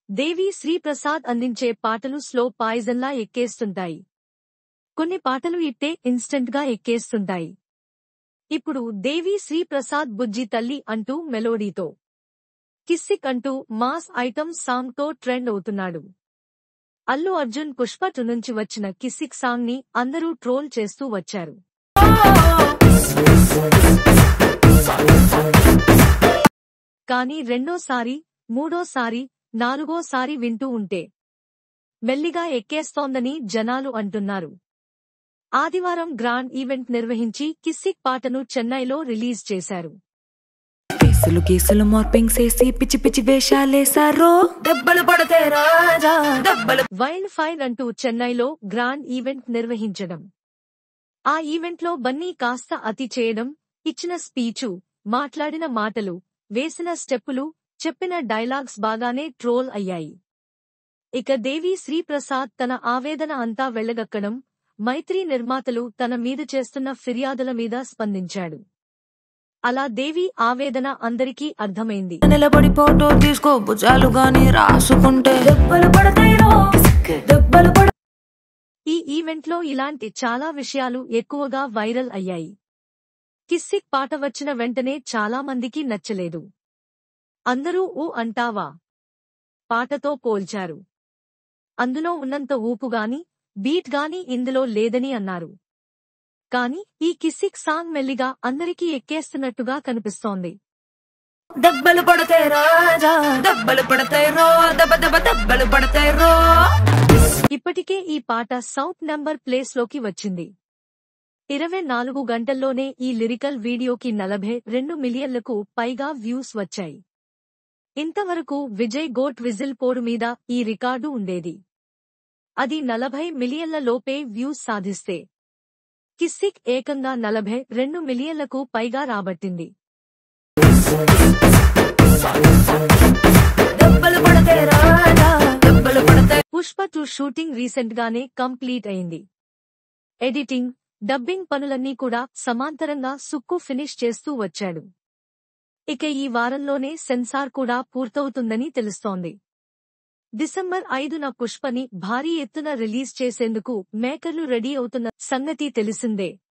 దేవి శ్రీప్రసాద్ అందించే పాటలు స్లో పాయిజన్లా ఎక్కేస్తుంటాయి. కొన్ని పాటలు ఇట్టే ఇన్స్టంట్ గా ఎక్కేస్తుంటాయి. ఇప్పుడు దేవి శ్రీప్రసాద్ బుజ్జి తల్లి అంటూ మెలోడీతో, కిస్సిక్ అంటూ మాస్ ఐటమ్ సాంగ్ తో ట్రెండ్ అవుతున్నాడు. అల్లు అర్జున్ పుష్ప 2 నుంచి వచ్చిన కిస్సిక్ సాంగ్ ని అందరూ ట్రోల్ చేస్తూ వచ్చారు. కానీ రెండోసారి, మూడోసారి, నాలుగోసారి వింటూ ఉంటే మెల్లిగా ఎక్కేస్తోందని జనాలు అంటున్నారు. ఆదివారం గ్రాండ్ ఈవెంట్ నిర్వహించి కిస్సిక్ పాటను చెన్నైలో రిలీజ్ చేశారు. కేసులు కేసులు మార్పింగ్ చేసి పిచ్చి పిచ్చి వేషాలేసారో దెబ్బలు పడతే రాజా దెబ్బలు. వైల్డ్ ఫైర్ అంటూ చెన్నైలో గ్రాండ్ ఈవెంట్ నిర్వహించడం, ఆ ఈవెంట్లో బన్నీ కాస్త అతి చేయడం, ఇచ్చిన స్పీచు, మాట్లాడిన మాటలు, వేసిన స్టెప్పులు, చెప్పిన డైలాగ్స్ బాగానే ట్రోల్ అయ్యాయి. ఇక దేవి శ్రీప్రసాద్ తన ఆవేదన అంతా వెళ్లగక్కడం, మైత్రి నిర్మాతలు తన మీద చేస్తున్న ఫిర్యాదుల మీద స్పందించాడు. అలా దేవి ఆవేదన అందరికీ అర్థమైంది. నిలబడి ఫోటో తీసుకో భుజాలు గాని రాసుకుంటే దెబ్బలు పడతాయిరో దెబ్బలు పడ. ఈ ఈవెంట్లో ఇలాంటి చాలా విషయాలు ఎక్కువగా వైరల్ అయ్యాయి. కిస్సిక్ పాట వచ్చిన వెంటనే చాలా మందికి నచ్చలేదు. అందరూ ఊ అంటావా పాటతో పోల్చారు. అందులో ఉన్నంత ఊపుగాని, బీట్ గాని ఇందులో లేదని అన్నారు. కానీ ఈ కిస్సిక్ సాంగ్ మెల్లిగా అందరికీ ఎక్కేస్తున్నట్టుగా కనిపిస్తోంది. దెబ్బలు పడతాయి రాజా దెబ్బలు పడతాయిరో దెబ్బ దెబ్బ దెబ్బలు పడతాయిరో. ఇప్పటికే ఈ పాట సౌత్ నంబర్ ప్లేస్ లోకి వచ్చింది. 24 గంటల్లోనే ఈ లిరికల్ వీడియోకి 42 మిలియన్లకు పైగా వ్యూస్ వచ్చాయి. ఇంతవరకు విజయ్ గోట్ విజిల్ పోరు మీద ఈ రికార్డు ఉండేది. అది 40 మిలియన్ల లోపే వ్యూస్ సాధిస్తే, కిస్సిక్ ఏకంగా 42 మిలియన్లకు పైగా రాబట్టింది. పుష్ప 2 షూటింగ్ రీసెంట్ గానే కంప్లీట్ అయింది. ఎడిటింగ్, డబ్బింగ్ పనులన్నీ కూడా సమాంతరంగా సుక్కు ఫినిష్ చేస్తూ వచ్చాడు. ఇక ఈ వారంలోనే సెన్సార్ కూడా పూర్తవుతుందని తెలుస్తోంది. డిసెంబర్ 5న పుష్పని భారీ ఎత్తున రిలీజ్ చేసేందుకు మేకర్లు రెడీ అవుతున్న సంగతి తెలిసిందే.